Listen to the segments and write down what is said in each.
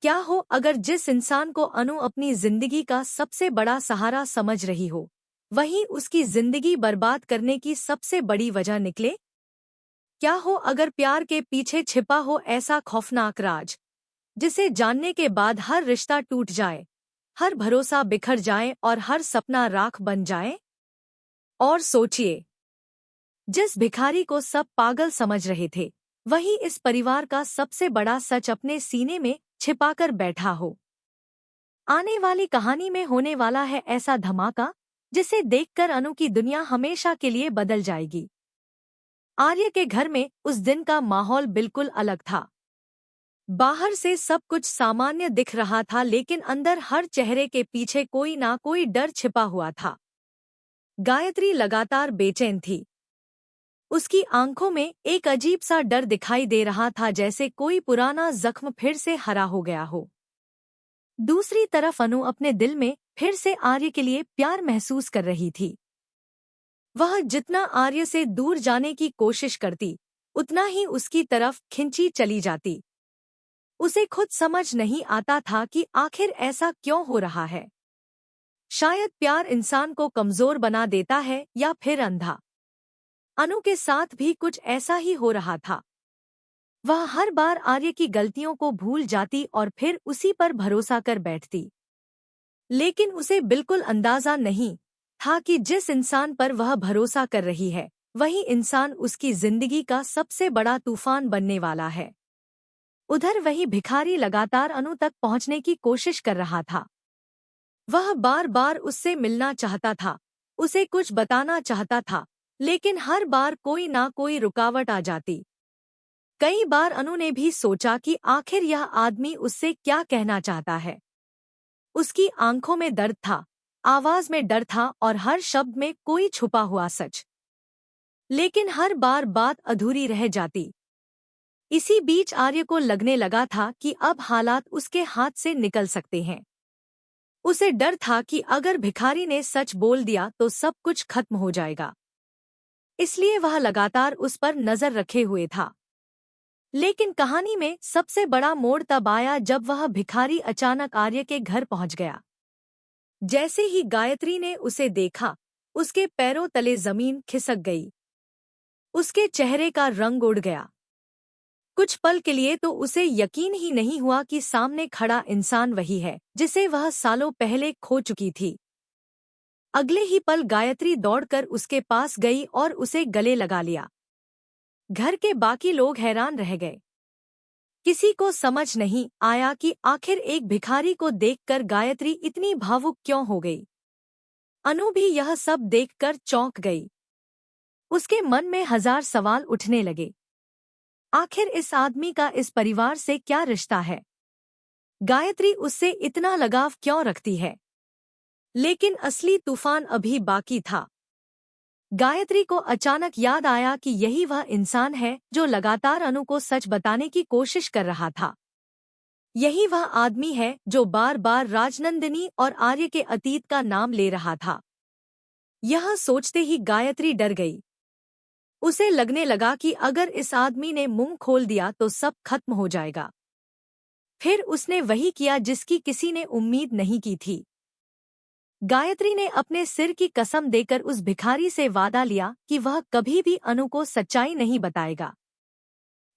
क्या हो अगर जिस इंसान को अनु अपनी जिंदगी का सबसे बड़ा सहारा समझ रही हो, वहीं उसकी जिंदगी बर्बाद करने की सबसे बड़ी वजह निकले? क्या हो अगर प्यार के पीछे छिपा हो ऐसा खौफनाक राज, जिसे जानने के बाद हर रिश्ता टूट जाए, हर भरोसा बिखर जाए और हर सपना राख बन जाए? और सोचिए, जिस भिखारी को सब पागल समझ रहे थे, वही इस परिवार का सबसे बड़ा सच अपने सीने में छिपाकर बैठा हो। आने वाली कहानी में होने वाला है ऐसा धमाका, जिसे देखकर अनु की दुनिया हमेशा के लिए बदल जाएगी। आर्य के घर में उस दिन का माहौल बिल्कुल अलग था। बाहर से सब कुछ सामान्य दिख रहा था, लेकिन अंदर हर चेहरे के पीछे कोई ना कोई डर छिपा हुआ था। गायत्री लगातार बेचैन थी। उसकी आंखों में एक अजीब सा डर दिखाई दे रहा था, जैसे कोई पुराना जख्म फिर से हरा हो गया हो। दूसरी तरफ अनु अपने दिल में फिर से आर्य के लिए प्यार महसूस कर रही थी। वह जितना आर्य से दूर जाने की कोशिश करती, उतना ही उसकी तरफ खिंची चली जाती। उसे खुद समझ नहीं आता था कि आखिर ऐसा क्यों हो रहा है। शायद प्यार इंसान को कमजोर बना देता है या फिर अंधा। अनु के साथ भी कुछ ऐसा ही हो रहा था। वह हर बार आर्य की गलतियों को भूल जाती और फिर उसी पर भरोसा कर बैठती। लेकिन उसे बिल्कुल अंदाजा नहीं था कि जिस इंसान पर वह भरोसा कर रही है, वही इंसान उसकी जिंदगी का सबसे बड़ा तूफान बनने वाला है। उधर वही भिखारी लगातार अनु तक पहुंचने की कोशिश कर रहा था। वह बार बार उससे मिलना चाहता था, उसे कुछ बताना चाहता था, लेकिन हर बार कोई ना कोई रुकावट आ जाती। कई बार अनु ने भी सोचा कि आखिर यह आदमी उससे क्या कहना चाहता है। उसकी आंखों में दर्द था, आवाज में डर था और हर शब्द में कोई छुपा हुआ सच। लेकिन हर बार बात अधूरी रह जाती। इसी बीच आर्य को लगने लगा था कि अब हालात उसके हाथ से निकल सकते हैं। उसे डर था कि अगर भिखारी ने सच बोल दिया तो सब कुछ खत्म हो जाएगा। इसलिए वह लगातार उस पर नजर रखे हुए था। लेकिन कहानी में सबसे बड़ा मोड़ तब आया जब वह भिखारी अचानक आर्य के घर पहुंच गया। जैसे ही गायत्री ने उसे देखा, उसके पैरों तले जमीन खिसक गई। उसके चेहरे का रंग उड़ गया। कुछ पल के लिए तो उसे यकीन ही नहीं हुआ कि सामने खड़ा इंसान वही है जिसे वह सालों पहले खो चुकी थी। अगले ही पल गायत्री दौड़कर उसके पास गई और उसे गले लगा लिया। घर के बाकी लोग हैरान रह गए। किसी को समझ नहीं आया कि आखिर एक भिखारी को देखकर गायत्री इतनी भावुक क्यों हो गई। अनु भी यह सब देखकर चौंक गई। उसके मन में हजार सवाल उठने लगे। आखिर इस आदमी का इस परिवार से क्या रिश्ता है? गायत्री उससे इतना लगाव क्यों रखती है? लेकिन असली तूफान अभी बाकी था। गायत्री को अचानक याद आया कि यही वह इंसान है जो लगातार अनु को सच बताने की कोशिश कर रहा था। यही वह आदमी है जो बार बार राजनंदिनी और आर्य के अतीत का नाम ले रहा था। यह सोचते ही गायत्री डर गई। उसे लगने लगा कि अगर इस आदमी ने मुंह खोल दिया तो सब खत्म हो जाएगा। फिर उसने वही किया जिसकी किसी ने उम्मीद नहीं की थी। गायत्री ने अपने सिर की कसम देकर उस भिखारी से वादा लिया कि वह कभी भी अनु को सच्चाई नहीं बताएगा।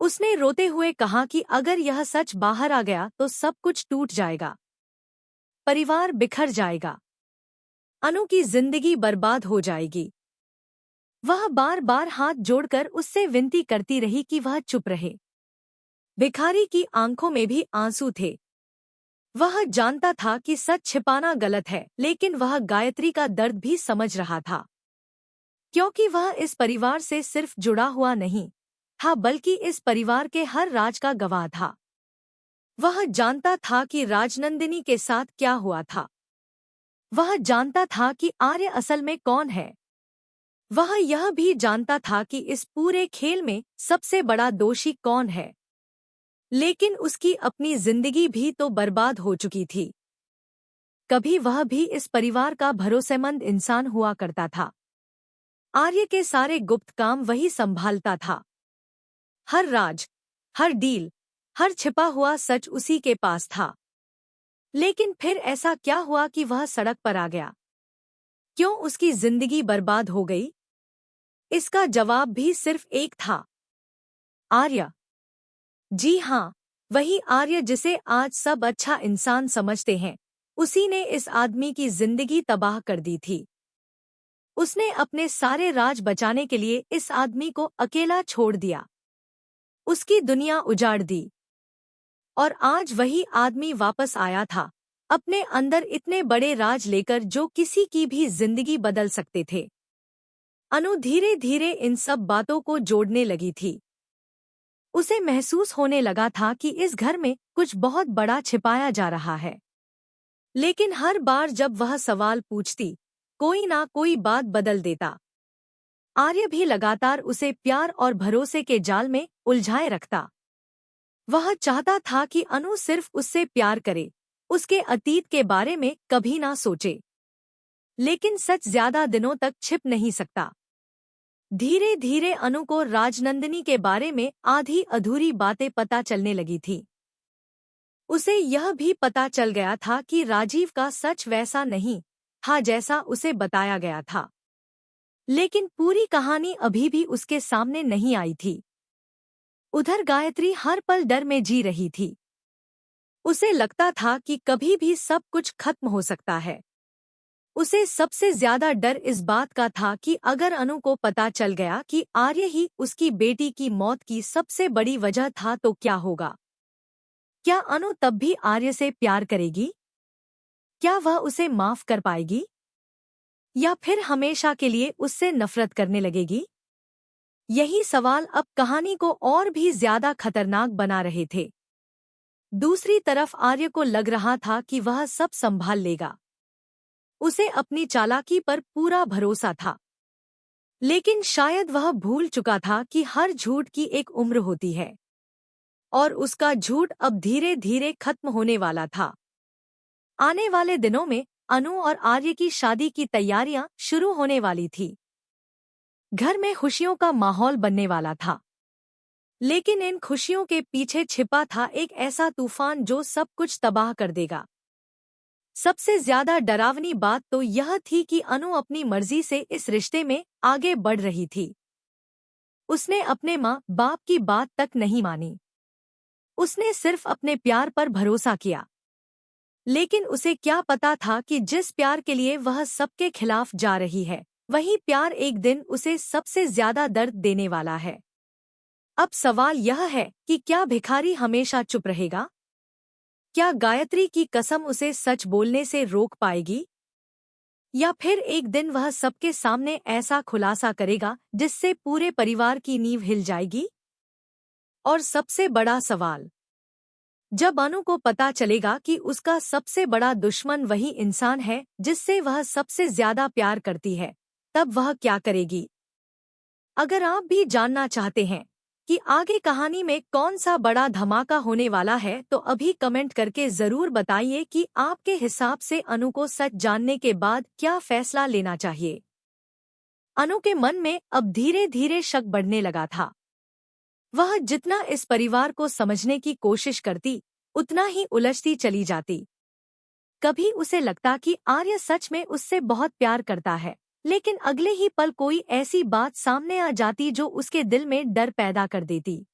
उसने रोते हुए कहा कि अगर यह सच बाहर आ गया तो सब कुछ टूट जाएगा, परिवार बिखर जाएगा, अनु की जिंदगी बर्बाद हो जाएगी। वह बार बार हाथ जोड़कर उससे विनती करती रही कि वह चुप रहे। भिखारी की आंखों में भी आंसू थे। वह जानता था कि सच छिपाना गलत है, लेकिन वह गायत्री का दर्द भी समझ रहा था, क्योंकि वह इस परिवार से सिर्फ जुड़ा हुआ नहीं था, बल्कि इस परिवार के हर राज का गवाह था। वह जानता था कि राजनंदिनी के साथ क्या हुआ था। वह जानता था कि आर्य असल में कौन है। वह यह भी जानता था कि इस पूरे खेल में सबसे बड़ा दोषी कौन है। लेकिन उसकी अपनी जिंदगी भी तो बर्बाद हो चुकी थी। कभी वह भी इस परिवार का भरोसेमंद इंसान हुआ करता था। आर्य के सारे गुप्त काम वही संभालता था। हर राज, हर डील, हर छिपा हुआ सच उसी के पास था। लेकिन फिर ऐसा क्या हुआ कि वह सड़क पर आ गया? क्यों उसकी जिंदगी बर्बाद हो गई? इसका जवाब भी सिर्फ एक था। आर्य। जी हाँ, वही आर्य जिसे आज सब अच्छा इंसान समझते हैं। उसी ने इस आदमी की जिंदगी तबाह कर दी थी। उसने अपने सारे राज बचाने के लिए इस आदमी को अकेला छोड़ दिया, उसकी दुनिया उजाड़ दी। और आज वही आदमी वापस आया था, अपने अंदर इतने बड़े राज लेकर जो किसी की भी जिंदगी बदल सकते थे। अनु धीरे धीरे इन सब बातों को जोड़ने लगी थी। उसे महसूस होने लगा था कि इस घर में कुछ बहुत बड़ा छिपाया जा रहा है। लेकिन हर बार जब वह सवाल पूछती, कोई ना कोई बात बदल देता। आर्य भी लगातार उसे प्यार और भरोसे के जाल में उलझाए रखता। वह चाहता था कि अनु सिर्फ उससे प्यार करे, उसके अतीत के बारे में कभी ना सोचे। लेकिन सच ज्यादा दिनों तक छिप नहीं सकता। धीरे धीरे अनु को राजनंदिनी के बारे में आधी अधूरी बातें पता चलने लगी थी। उसे यह भी पता चल गया था कि राजीव का सच वैसा नहीं था जैसा उसे बताया गया था। लेकिन पूरी कहानी अभी भी उसके सामने नहीं आई थी। उधर गायत्री हर पल डर में जी रही थी। उसे लगता था कि कभी भी सब कुछ खत्म हो सकता है। उसे सबसे ज्यादा डर इस बात का था कि अगर अनु को पता चल गया कि आर्य ही उसकी बेटी की मौत की सबसे बड़ी वजह था तो क्या होगा? क्या अनु तब भी आर्य से प्यार करेगी? क्या वह उसे माफ कर पाएगी? या फिर हमेशा के लिए उससे नफरत करने लगेगी? यही सवाल अब कहानी को और भी ज्यादा खतरनाक बना रहे थे। दूसरी तरफ आर्य को लग रहा था कि वह सब संभाल लेगा। उसे अपनी चालाकी पर पूरा भरोसा था। लेकिन शायद वह भूल चुका था कि हर झूठ की एक उम्र होती है। और उसका झूठ अब धीरे धीरे खत्म होने वाला था। आने वाले दिनों में अनु और आर्य की शादी की तैयारियां शुरू होने वाली थी। घर में खुशियों का माहौल बनने वाला था। लेकिन इन खुशियों के पीछे छिपा था एक ऐसा तूफान जो सब कुछ तबाह कर देगा। सबसे ज्यादा डरावनी बात तो यह थी कि अनु अपनी मर्जी से इस रिश्ते में आगे बढ़ रही थी। उसने अपने माँ बाप की बात तक नहीं मानी। उसने सिर्फ अपने प्यार पर भरोसा किया। लेकिन उसे क्या पता था कि जिस प्यार के लिए वह सबके खिलाफ जा रही है, वही प्यार एक दिन उसे सबसे ज्यादा दर्द देने वाला है। अब सवाल यह है कि क्या भिखारी हमेशा चुप रहेगा? क्या गायत्री की कसम उसे सच बोलने से रोक पाएगी? या फिर एक दिन वह सबके सामने ऐसा खुलासा करेगा जिससे पूरे परिवार की नींव हिल जाएगी? और सबसे बड़ा सवाल, जब अनु को पता चलेगा कि उसका सबसे बड़ा दुश्मन वही इंसान है जिससे वह सबसे ज्यादा प्यार करती है, तब वह क्या करेगी? अगर आप भी जानना चाहते हैं कि आगे कहानी में कौन सा बड़ा धमाका होने वाला है तो अभी कमेंट करके जरूर बताइए कि आपके हिसाब से अनु को सच जानने के बाद क्या फैसला लेना चाहिए। अनु के मन में अब धीरे धीरे शक बढ़ने लगा था। वह जितना इस परिवार को समझने की कोशिश करती, उतना ही उलझती चली जाती। कभी उसे लगता कि आर्य सच में उससे बहुत प्यार करता है, लेकिन अगले ही पल कोई ऐसी बात सामने आ जाती जो उसके दिल में डर पैदा कर देती।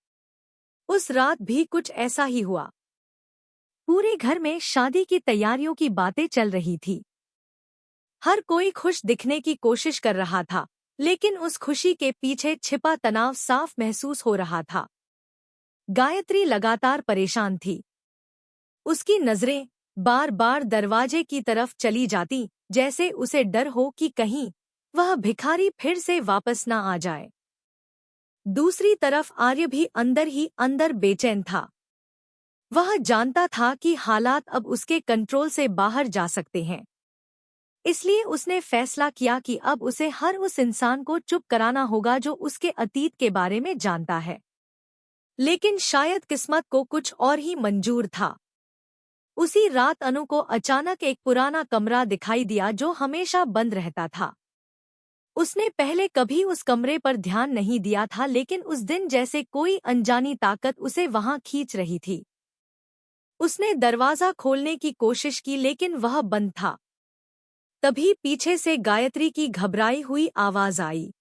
उस रात भी कुछ ऐसा ही हुआ। पूरे घर में शादी की तैयारियों की बातें चल रही थी। हर कोई खुश दिखने की कोशिश कर रहा था, लेकिन उस खुशी के पीछे छिपा तनाव साफ महसूस हो रहा था। गायत्री लगातार परेशान थी। उसकी नजरें बार बार दरवाजे की तरफ चली जाती, जैसे उसे डर हो कि कहीं वह भिखारी फिर से वापस न आ जाए। दूसरी तरफ आर्य भी अंदर ही अंदर बेचैन था। वह जानता था कि हालात अब उसके कंट्रोल से बाहर जा सकते हैं। इसलिए उसने फैसला किया कि अब उसे हर उस इंसान को चुप कराना होगा जो उसके अतीत के बारे में जानता है। लेकिन शायद किस्मत को कुछ और ही मंजूर था। उसी रात अनु को अचानक एक पुराना कमरा दिखाई दिया जो हमेशा बंद रहता था। उसने पहले कभी उस कमरे पर ध्यान नहीं दिया था, लेकिन उस दिन जैसे कोई अनजानी ताकत उसे वहां खींच रही थी। उसने दरवाजा खोलने की कोशिश की, लेकिन वह बंद था। तभी पीछे से गायत्री की घबराई हुई आवाज आई।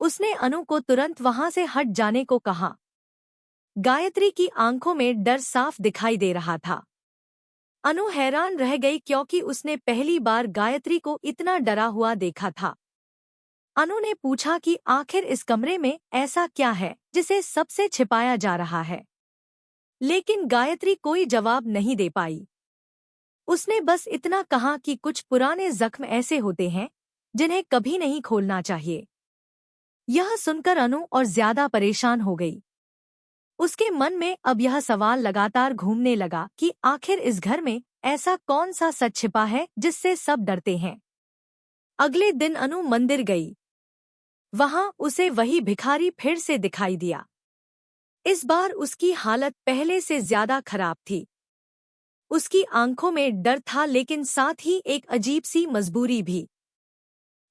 उसने अनु को तुरंत वहां से हट जाने को कहा। गायत्री की आंखों में डर साफ दिखाई दे रहा था। अनु हैरान रह गई, क्योंकि उसने पहली बार गायत्री को इतना डरा हुआ देखा था। अनु ने पूछा कि आखिर इस कमरे में ऐसा क्या है जिसे सबसे छिपाया जा रहा है, लेकिन गायत्री कोई जवाब नहीं दे पाई। उसने बस इतना कहा कि कुछ पुराने जख्म ऐसे होते हैं जिन्हें कभी नहीं खोलना चाहिए। यह सुनकर अनु और ज्यादा परेशान हो गई। उसके मन में अब यह सवाल लगातार घूमने लगा कि आखिर इस घर में ऐसा कौन सा सच छिपा है जिससे सब डरते हैं। अगले दिन अनु मंदिर गई। वहां उसे वही भिखारी फिर से दिखाई दिया। इस बार उसकी हालत पहले से ज्यादा खराब थी। उसकी आंखों में डर था, लेकिन साथ ही एक अजीब सी मजबूरी भी।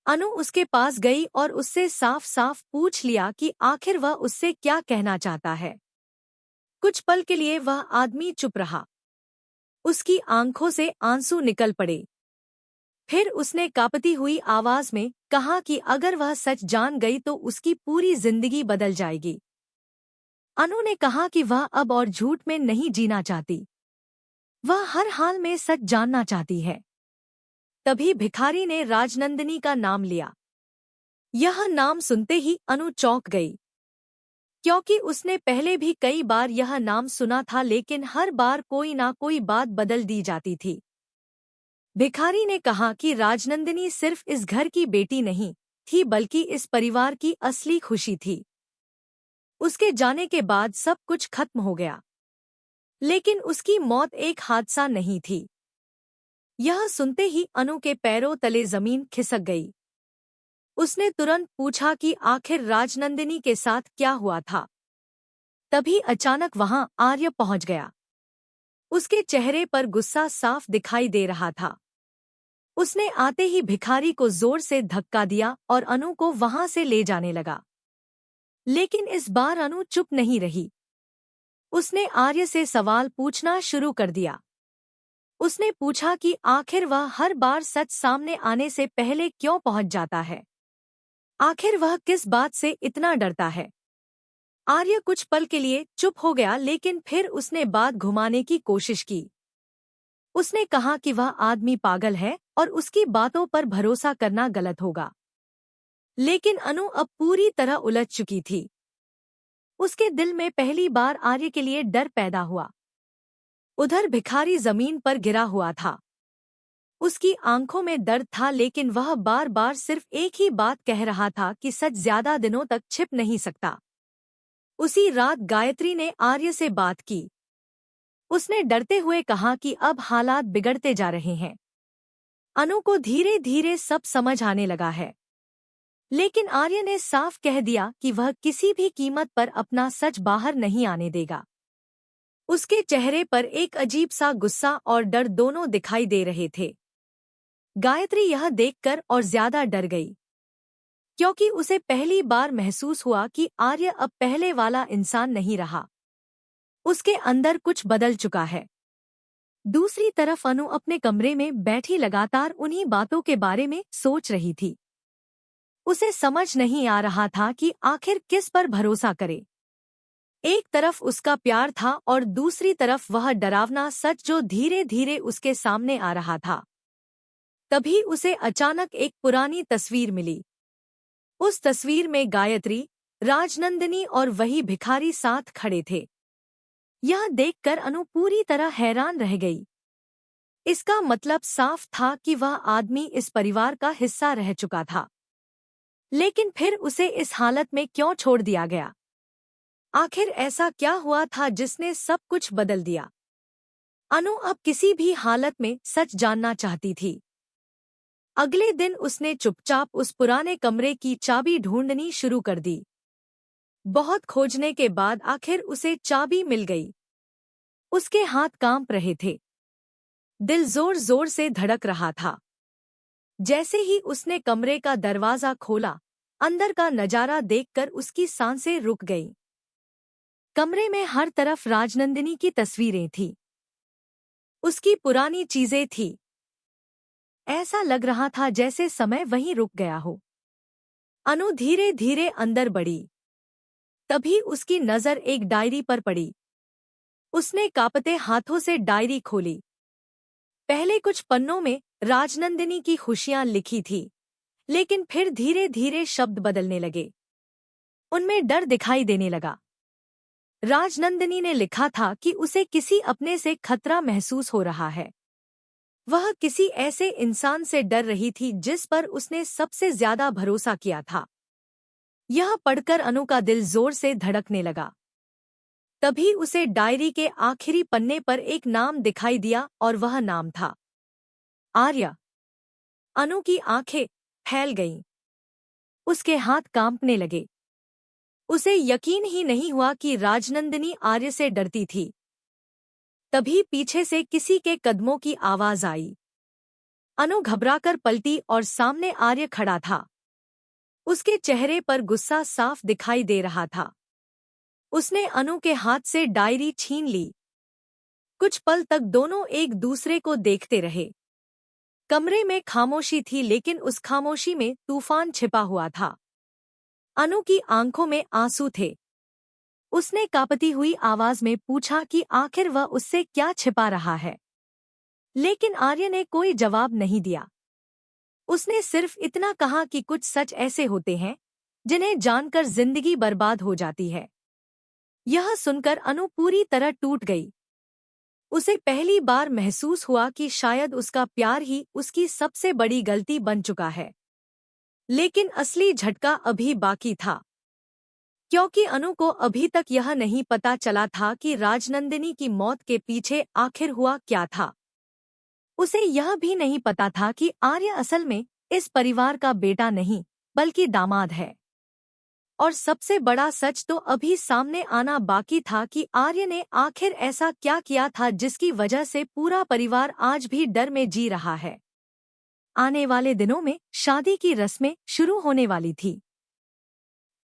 अनु उसके पास गई और उससे साफ साफ पूछ लिया कि आखिर वह उससे क्या कहना चाहता है। कुछ पल के लिए वह आदमी चुप रहा। उसकी आंखों से आंसू निकल पड़े। फिर उसने कांपती हुई आवाज में कहा कि अगर वह सच जान गई तो उसकी पूरी जिंदगी बदल जाएगी। अनु ने कहा कि वह अब और झूठ में नहीं जीना चाहती। वह हर हाल में सच जानना चाहती है। तभी भिखारी ने राजनंदिनी का नाम लिया। यह नाम सुनते ही अनु चौंक गई, क्योंकि उसने पहले भी कई बार यह नाम सुना था, लेकिन हर बार कोई ना कोई बात बदल दी जाती थी। भिखारी ने कहा कि राजनंदिनी सिर्फ इस घर की बेटी नहीं थी, बल्कि इस परिवार की असली खुशी थी। उसके जाने के बाद सब कुछ खत्म हो गया, लेकिन उसकी मौत एक हादसा नहीं थी। यह सुनते ही अनु के पैरों तले जमीन खिसक गई। उसने तुरंत पूछा कि आखिर राजनंदिनी के साथ क्या हुआ था। तभी अचानक वहां आर्य पहुंच गया। उसके चेहरे पर गुस्सा साफ दिखाई दे रहा था। उसने आते ही भिखारी को जोर से धक्का दिया और अनु को वहां से ले जाने लगा। लेकिन इस बार अनु चुप नहीं रही। उसने आर्य से सवाल पूछना शुरू कर दिया। उसने पूछा कि आखिर वह हर बार सच सामने आने से पहले क्यों पहुंच जाता है। आखिर वह किस बात से इतना डरता है। आर्य कुछ पल के लिए चुप हो गया, लेकिन फिर उसने बात घुमाने की कोशिश की। उसने कहा कि वह आदमी पागल है और उसकी बातों पर भरोसा करना गलत होगा। लेकिन अनु अब पूरी तरह उलझ चुकी थी। उसके दिल में पहली बार आर्य के लिए डर पैदा हुआ। उधर भिखारी जमीन पर गिरा हुआ था। उसकी आंखों में दर्द था, लेकिन वह बार बार सिर्फ एक ही बात कह रहा था कि सच ज्यादा दिनों तक छिप नहीं सकता। उसी रात गायत्री ने आर्य से बात की। उसने डरते हुए कहा कि अब हालात बिगड़ते जा रहे हैं। अनु को धीरे धीरे सब समझ आने लगा है। लेकिन आर्य ने साफ कह दिया कि वह किसी भी कीमत पर अपना सच बाहर नहीं आने देगा। उसके चेहरे पर एक अजीब सा गुस्सा और डर दोनों दिखाई दे रहे थे। गायत्री यह देखकर और ज्यादा डर गई, क्योंकि उसे पहली बार महसूस हुआ कि आर्य अब पहले वाला इंसान नहीं रहा। उसके अंदर कुछ बदल चुका है। दूसरी तरफ अनु अपने कमरे में बैठी लगातार उन्हीं बातों के बारे में सोच रही थी। उसे समझ नहीं आ रहा था कि आखिर किस पर भरोसा करे। एक तरफ उसका प्यार था और दूसरी तरफ वह डरावना सच जो धीरे धीरे उसके सामने आ रहा था। तभी उसे अचानक एक पुरानी तस्वीर मिली। उस तस्वीर में गायत्री, राजनंदिनी और वही भिखारी साथ खड़े थे। यह देखकर अनु पूरी तरह हैरान रह गई। इसका मतलब साफ था कि वह आदमी इस परिवार का हिस्सा रह चुका था। लेकिन फिर उसे इस हालत में क्यों छोड़ दिया गया? आखिर ऐसा क्या हुआ था जिसने सब कुछ बदल दिया? अनु अब किसी भी हालत में सच जानना चाहती थी। अगले दिन उसने चुपचाप उस पुराने कमरे की चाबी ढूंढनी शुरू कर दी। बहुत खोजने के बाद आखिर उसे चाबी मिल गई। उसके हाथ कांप रहे थे। दिल जोर जोर से धड़क रहा था। जैसे ही उसने कमरे का दरवाजा खोला, अंदर का नजारा देखकर उसकी सांसें रुक गईं। कमरे में हर तरफ राजनंदिनी की तस्वीरें थीं। उसकी पुरानी चीजें थीं। ऐसा लग रहा था जैसे समय वहीं रुक गया हो। अनु धीरे धीरे अंदर बढ़ी। तभी उसकी नजर एक डायरी पर पड़ी। उसने कांपते हाथों से डायरी खोली। पहले कुछ पन्नों में राजनंदिनी की खुशियां लिखी थी, लेकिन फिर धीरे धीरे शब्द बदलने लगे। उनमें डर दिखाई देने लगा। राजनंदिनी ने लिखा था कि उसे किसी अपने से खतरा महसूस हो रहा है। वह किसी ऐसे इंसान से डर रही थी जिस पर उसने सबसे ज्यादा भरोसा किया था। यह पढ़कर अनु का दिल जोर से धड़कने लगा। तभी उसे डायरी के आखिरी पन्ने पर एक नाम दिखाई दिया और वह नाम था आर्या। अनु की आंखें फैल गईं। उसके हाथ कांपने लगे। उसे यकीन ही नहीं हुआ कि राजनंदिनी आर्य से डरती थी। तभी पीछे से किसी के कदमों की आवाज आई। अनु घबराकर पलटी और सामने आर्य खड़ा था। उसके चेहरे पर गुस्सा साफ दिखाई दे रहा था। उसने अनु के हाथ से डायरी छीन ली। कुछ पल तक दोनों एक दूसरे को देखते रहे। कमरे में खामोशी थी, लेकिन उस खामोशी में तूफान छिपा हुआ था। अनु की आंखों में आंसू थे। उसने कांपती हुई आवाज में पूछा कि आखिर वह उससे क्या छिपा रहा है, लेकिन आर्य ने कोई जवाब नहीं दिया। उसने सिर्फ इतना कहा कि कुछ सच ऐसे होते हैं जिन्हें जानकर जिंदगी बर्बाद हो जाती है। यह सुनकर अनु पूरी तरह टूट गई। उसे पहली बार महसूस हुआ कि शायद उसका प्यार ही उसकी सबसे बड़ी गलती बन चुका है। लेकिन असली झटका अभी बाकी था, क्योंकि अनु को अभी तक यह नहीं पता चला था कि राजनंदिनी की मौत के पीछे आखिर हुआ क्या था। उसे यह भी नहीं पता था कि आर्य असल में इस परिवार का बेटा नहीं, बल्कि दामाद है। और सबसे बड़ा सच तो अभी सामने आना बाकी था कि आर्य ने आखिर ऐसा क्या किया था जिसकी वजह से पूरा परिवार आज भी डर में जी रहा है। आने वाले दिनों में शादी की रस्में शुरू होने वाली थी।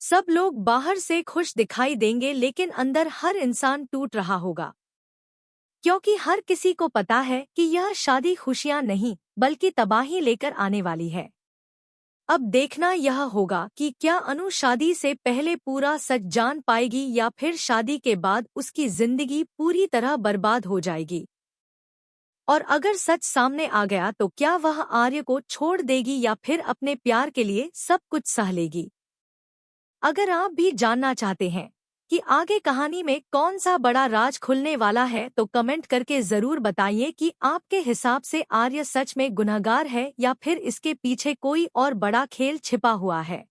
सब लोग बाहर से खुश दिखाई देंगे, लेकिन अंदर हर इंसान टूट रहा होगा, क्योंकि हर किसी को पता है कि यह शादी खुशियां नहीं बल्कि तबाही लेकर आने वाली है। अब देखना यह होगा कि क्या अनु शादी से पहले पूरा सच जान पाएगी या फिर शादी के बाद उसकी जिंदगी पूरी तरह बर्बाद हो जाएगी। और अगर सच सामने आ गया तो क्या वह आर्य को छोड़ देगी या फिर अपने प्यार के लिए सब कुछ सह लेगी। अगर आप भी जानना चाहते हैं कि आगे कहानी में कौन सा बड़ा राज खुलने वाला है तो कमेंट करके जरूर बताइए कि आपके हिसाब से आर्य सच में गुनहगार है या फिर इसके पीछे कोई और बड़ा खेल छिपा हुआ है।